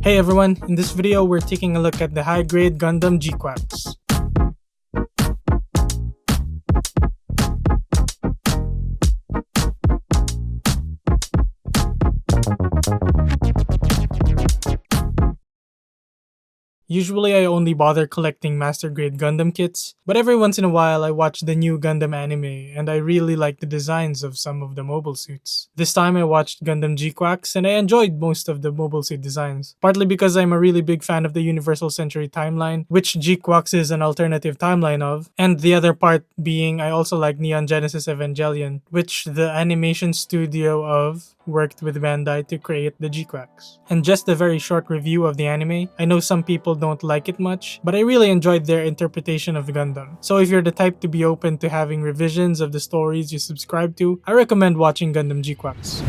Hey everyone, in this video we're taking a look at the high-grade Gundam GQuuuuuuX. Usually I only bother collecting master grade Gundam kits, but every once in a while I watch the new Gundam anime and I really like the designs of some of the mobile suits. This time I watched Gundam GQuuuuuuX and I enjoyed most of the mobile suit designs, partly because I'm a really big fan of the Universal Century timeline, which GQuuuuuuX is an alternative timeline of, and the other part being I also like Neon Genesis Evangelion, which the animation studio of worked with Bandai to create the GQuuuuuuX. And just a very short review of the anime, I know some people don't like it much, but I really enjoyed their interpretation of Gundam. So if you're the type to be open to having revisions of the stories you subscribe to, I recommend watching Gundam GQuuuuuuX.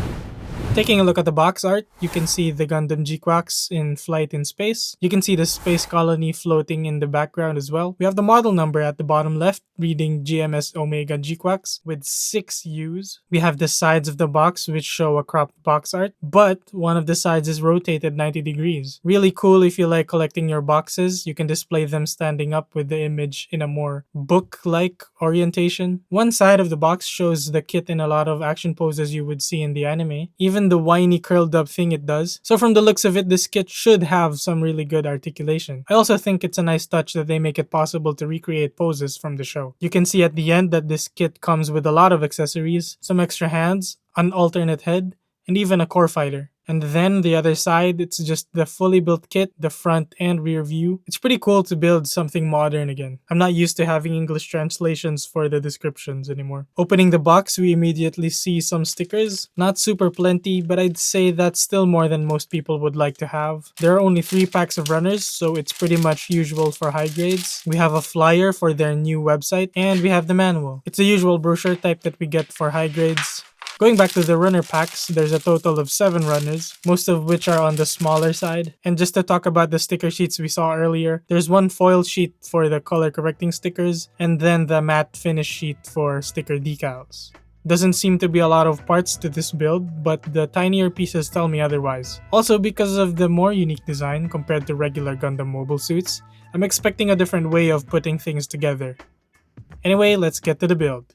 Taking a look at the box art, you can see the Gundam GQuuuuuuX in flight in space. You can see the space colony floating in the background as well. We have the model number at the bottom left, reading GMS Omega GQuuuuuuX with 6 U's. We have the sides of the box which show a cropped box art, but one of the sides is rotated 90 degrees. Really cool if you like collecting your boxes. You can display them standing up with the image in a more book-like orientation. One side of the box shows the kit in a lot of action poses you would see in the anime, even the whiny curled up thing it does. So from the looks of it, this kit should have some really good articulation. I also think it's a nice touch that they make it possible to recreate poses from the show. You can see at the end that this kit comes with a lot of accessories, some extra hands, an alternate head, and even a core fighter. And then the other side, it's just the fully built kit, the front and rear view. It's pretty cool to build something modern again. I'm not used to having English translations for the descriptions anymore. Opening the box, we immediately see some stickers. Not super plenty, but I'd say that's still more than most people would like to have. There are only 3 packs of runners, so it's pretty much usual for high grades. We have a flyer for their new website, and we have the manual. It's the usual brochure type that we get for high grades. Going back to the runner packs, there's a total of 7 runners, most of which are on the smaller side. And just to talk about the sticker sheets we saw earlier, there's one foil sheet for the color correcting stickers, and then the matte finish sheet for sticker decals. Doesn't seem to be a lot of parts to this build, but the tinier pieces tell me otherwise. Also, because of the more unique design compared to regular Gundam mobile suits, I'm expecting a different way of putting things together. Anyway, let's get to the build.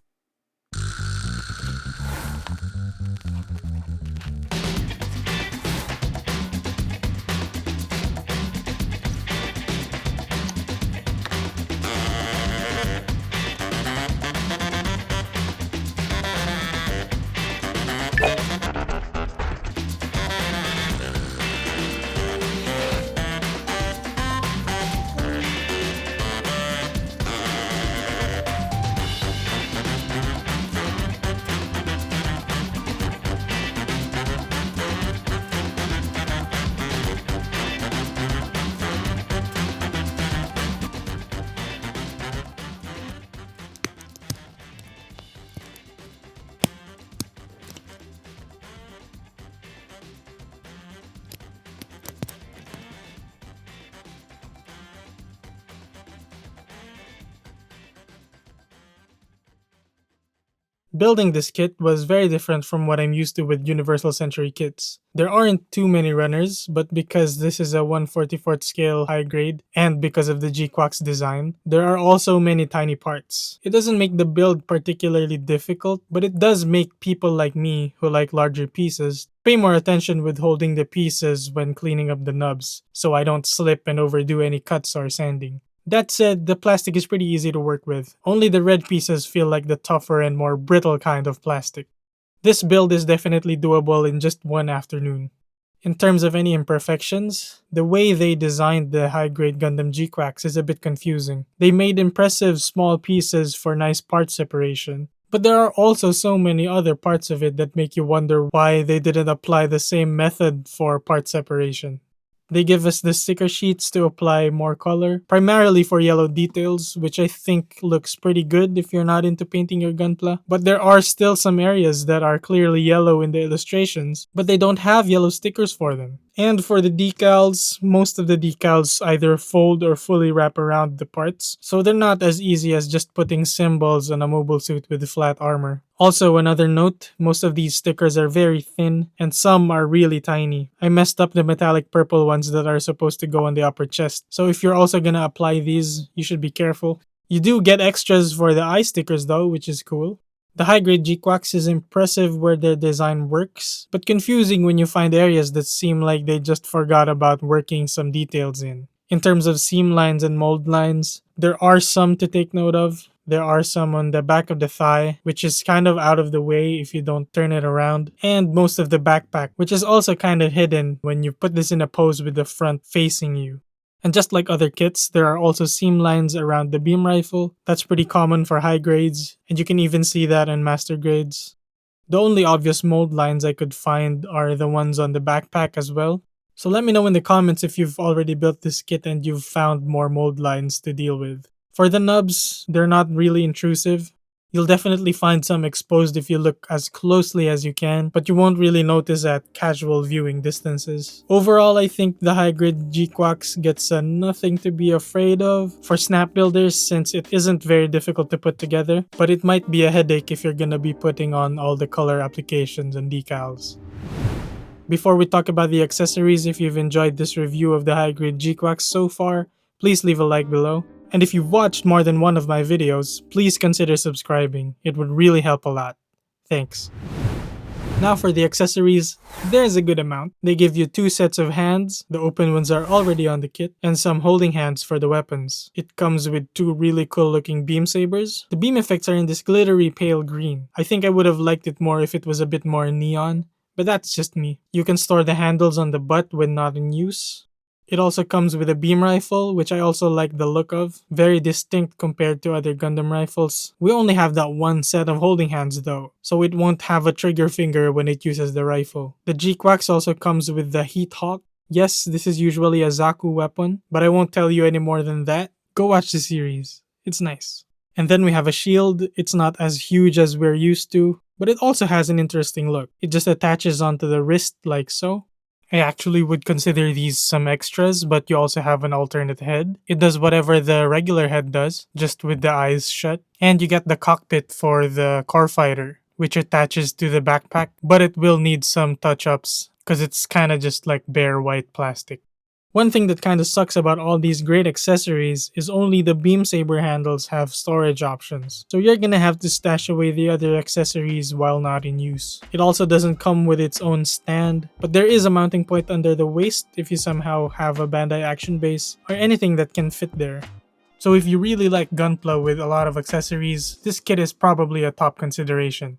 Building this kit was very different from what I'm used to with Universal Century kits. There aren't too many runners, but because this is a 1/44th scale high grade, and because of the GQuuuuuuuX design, there are also many tiny parts. It doesn't make the build particularly difficult, but it does make people like me, who like larger pieces, pay more attention with holding the pieces when cleaning up the nubs, so I don't slip and overdo any cuts or sanding. That said, the plastic is pretty easy to work with. Only the red pieces feel like the tougher and more brittle kind of plastic. This build is definitely doable in just one afternoon. In terms of any imperfections, the way they designed the high-grade Gundam GQuuuuuuX is a bit confusing. They made impressive small pieces for nice part separation, but there are also so many other parts of it that make you wonder why they didn't apply the same method for part separation. They give us the sticker sheets to apply more color, primarily for yellow details, which I think looks pretty good if you're not into painting your gunpla. But there are still some areas that are clearly yellow in the illustrations, but they don't have yellow stickers for them. And for the decals, most of the decals either fold or fully wrap around the parts, so they're not as easy as just putting symbols on a mobile suit with flat armor. Also, another note, most of these stickers are very thin and some are really tiny. I messed up the metallic purple ones that are supposed to go on the upper chest, so if you're also gonna apply these, you should be careful. You do get extras for the eye stickers though, which is cool. The high-grade GQuuuuuuX is impressive where their design works, but confusing when you find areas that seem like they just forgot about working some details in. In terms of seam lines and mold lines, there are some to take note of. There are some on the back of the thigh, which is kind of out of the way if you don't turn it around, and most of the backpack, which is also kind of hidden when you put this in a pose with the front facing you. And just like other kits, there are also seam lines around the beam rifle. That's pretty common for high grades, and you can even see that in master grades. The only obvious mold lines I could find are the ones on the backpack as well. So let me know in the comments if you've already built this kit and you've found more mold lines to deal with. For the nubs, they're not really intrusive. You'll definitely find some exposed if you look as closely as you can, but you won't really notice at casual viewing distances. Overall, I think the high-grade GQuuuuuuX gets a nothing to be afraid of for snap builders since it isn't very difficult to put together, but it might be a headache if you're gonna be putting on all the color applications and decals. Before we talk about the accessories, if you've enjoyed this review of the high-grade GQuuuuuuX so far, please leave a like below. And if you've watched more than one of my videos, please consider subscribing. It would really help a lot. Thanks. Now for the accessories, there's a good amount. They give you 2 sets of hands, the open ones are already on the kit, and some holding hands for the weapons. It comes with 2 really cool looking beam sabers. The beam effects are in this glittery pale green. I think I would have liked it more if it was a bit more neon, but that's just me. You can store the handles on the butt when not in use. It also comes with a beam rifle, which I also like the look of. Very distinct compared to other Gundam rifles. We only have that one set of holding hands though, so it won't have a trigger finger when it uses the rifle. The GQuuuuuuX also comes with the Heat Hawk. Yes, this is usually a Zaku weapon, but I won't tell you any more than that. Go watch the series. It's nice. And then we have a shield. It's not as huge as we're used to, but it also has an interesting look. It just attaches onto the wrist like so. I actually would consider these some extras, but you also have an alternate head. It does whatever the regular head does, just with the eyes shut. And you get the cockpit for the core fighter, which attaches to the backpack, but it will need some touch-ups, because it's kinda just like bare white plastic. One thing that kinda sucks about all these great accessories is only the beam saber handles have storage options, so you're gonna have to stash away the other accessories while not in use. It also doesn't come with its own stand, but there is a mounting point under the waist if you somehow have a Bandai action base or anything that can fit there. So if you really like Gunpla with a lot of accessories, this kit is probably a top consideration.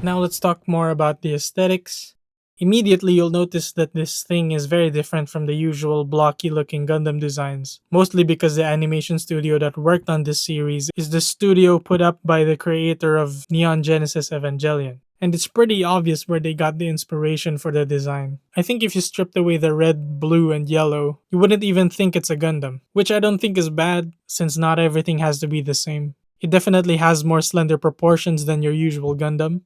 Now let's talk more about the aesthetics. Immediately you'll notice that this thing is very different from the usual blocky looking Gundam designs, mostly because the animation studio that worked on this series is the studio put up by the creator of Neon Genesis Evangelion. And it's pretty obvious where they got the inspiration for the design. I think if you stripped away the red, blue, and yellow, you wouldn't even think it's a Gundam, which I don't think is bad since not everything has to be the same. It definitely has more slender proportions than your usual Gundam.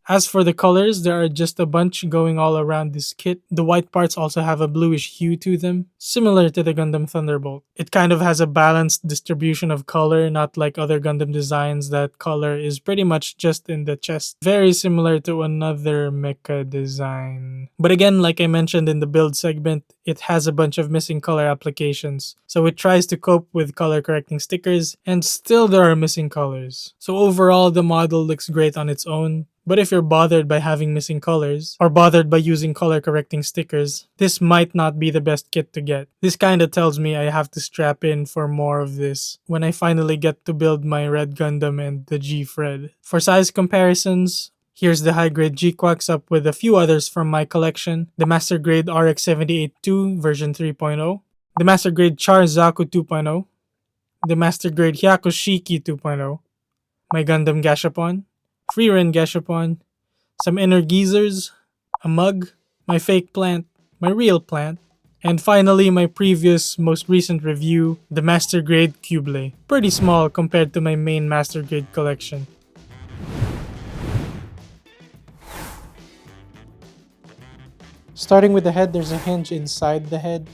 As for the colors, there are just a bunch going all around this kit. The white parts also have a bluish hue to them, similar to the Gundam Thunderbolt. It kind of has a balanced distribution of color, not like other Gundam designs that color is pretty much just in the chest. Very similar to another mecha design. But again, like I mentioned in the build segment, it has a bunch of missing color applications. So it tries to cope with color correcting stickers, and still there are missing colors. So overall, the model looks great on its own. But if you're bothered by having missing colors, or bothered by using color correcting stickers, this might not be the best kit to get. This kinda tells me I have to strap in for more of this when I finally get to build my Red Gundam and the G-Fred. For size comparisons, here's the high-grade GQuuuuuuX up with a few others from my collection. The Master Grade RX-78-2 version 3.0, the Master Grade Char Zaku 2.0, the Master Grade Hyakushiki 2.0, my Gundam Gashapon, Freeren Gashapon, some inner geezers, a mug, my fake plant, my real plant, and finally my previous most recent review, the Master Grade Cublé. Pretty small compared to my main Master Grade collection. Starting with the head, there's a hinge inside the head,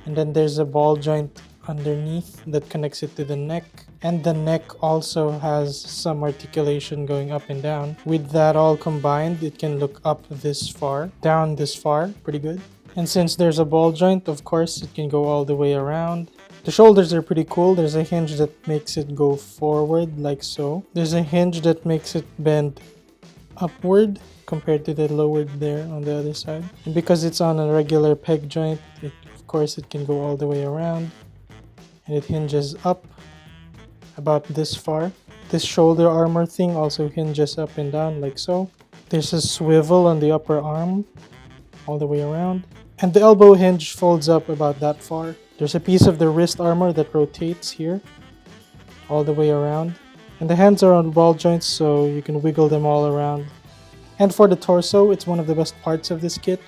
and then there's a ball joint underneath that connects it to the neck, and the neck also has some articulation going up and down. With that all combined, it can look up this far, down this far, pretty good. And since there's a ball joint, of course, it can go all the way around. The shoulders are pretty cool. There's a hinge that makes it go forward like so. There's a hinge that makes it bend upward compared to the lowered there on the other side. And because it's on a regular peg joint, of course it can go all the way around. And it hinges up about this far. This shoulder armor thing also hinges up and down like so. There's a swivel on the upper arm all the way around. And the elbow hinge folds up about that far. There's a piece of the wrist armor that rotates here all the way around. And the hands are on ball joints, so you can wiggle them all around. And for the torso, it's one of the best parts of this kit.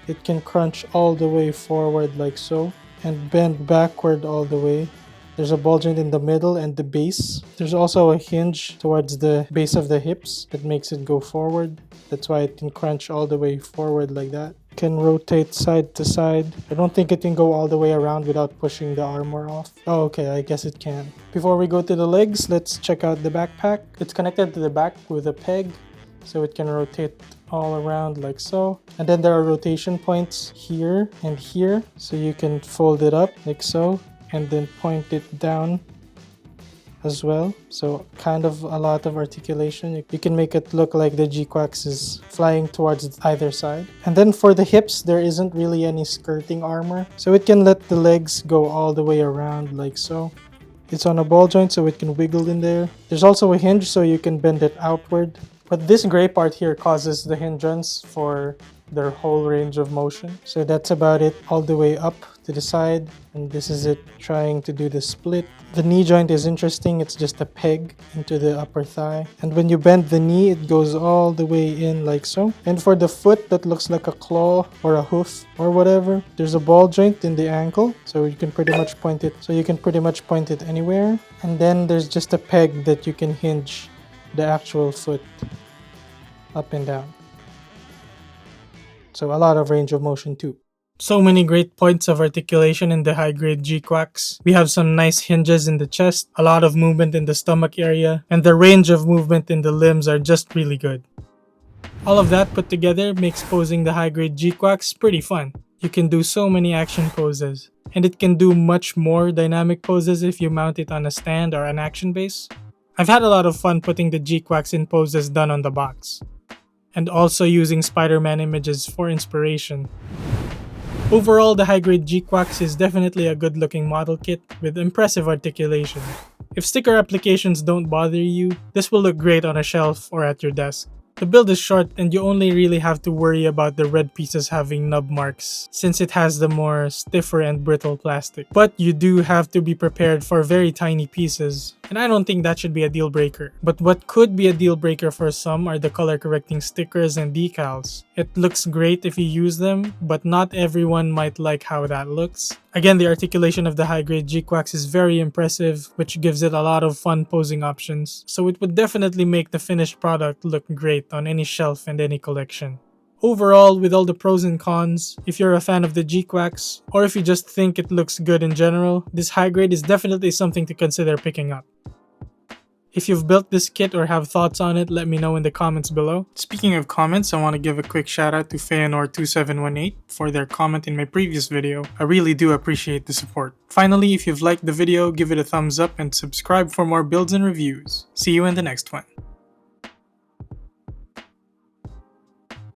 It can crunch all the way forward like so and bend backward all the way. There's a ball joint in the middle and the base. There's also a hinge towards the base of the hips that makes it go forward. That's why it can crunch all the way forward like that. It can rotate side to side. I don't think it can go all the way around without pushing the armor off. Oh, okay, I guess it can. Before we go to the legs, let's check out the backpack. It's connected to the back with a peg, so it can rotate all around like so. And then there are rotation points here and here, so you can fold it up like so and then point it down as well. So kind of a lot of articulation. You can make it look like the GQuuuuuuX is flying towards either side. And then for the hips, there isn't really any skirting armor, so it can let the legs go all the way around like so. It's on a ball joint, so it can wiggle in there. There's also a hinge, so you can bend it outward. But this gray part here causes the hindrance for their whole range of motion. So that's about it, all the way up to the side. And this is it trying to do the split. The knee joint is interesting. It's just a peg into the upper thigh. And when you bend the knee, it goes all the way in like so. And for the foot, that looks like a claw or a hoof or whatever. There's a ball joint in the ankle, so you can pretty much point it anywhere. And then there's just a peg that you can hinge the actual foot up and down. So a lot of range of motion too. So many great points of articulation in the high-grade GQuuuuuuX. We have some nice hinges in the chest, a lot of movement in the stomach area, and the range of movement in the limbs are just really good. All of that put together makes posing the high-grade GQuuuuuuX pretty fun. You can do so many action poses, and it can do much more dynamic poses if you mount it on a stand or an action base. I've had a lot of fun putting the GQuuuuuuX in poses done on the box, and also using Spider-Man images for inspiration. Overall, the high-grade GQuuuuuuX is definitely a good-looking model kit with impressive articulation. If sticker applications don't bother you, this will look great on a shelf or at your desk. The build is short and you only really have to worry about the red pieces having nub marks since it has the more stiffer and brittle plastic. But you do have to be prepared for very tiny pieces, and I don't think that should be a deal breaker. But what could be a deal breaker for some are the color correcting stickers and decals. It looks great if you use them, but not everyone might like how that looks. Again, the articulation of the high-grade GQuuuuuuX is very impressive, which gives it a lot of fun posing options, so it would definitely make the finished product look great on any shelf and any collection. Overall, with all the pros and cons, if you're a fan of the GQuuuuuuX, or if you just think it looks good in general, this high grade is definitely something to consider picking up. If you've built this kit or have thoughts on it, let me know in the comments below. Speaking of comments, I want to give a quick shout out to Feanor2718 for their comment in my previous video. I really do appreciate the support. Finally, if you've liked the video, give it a thumbs up and subscribe for more builds and reviews. See you in the next one.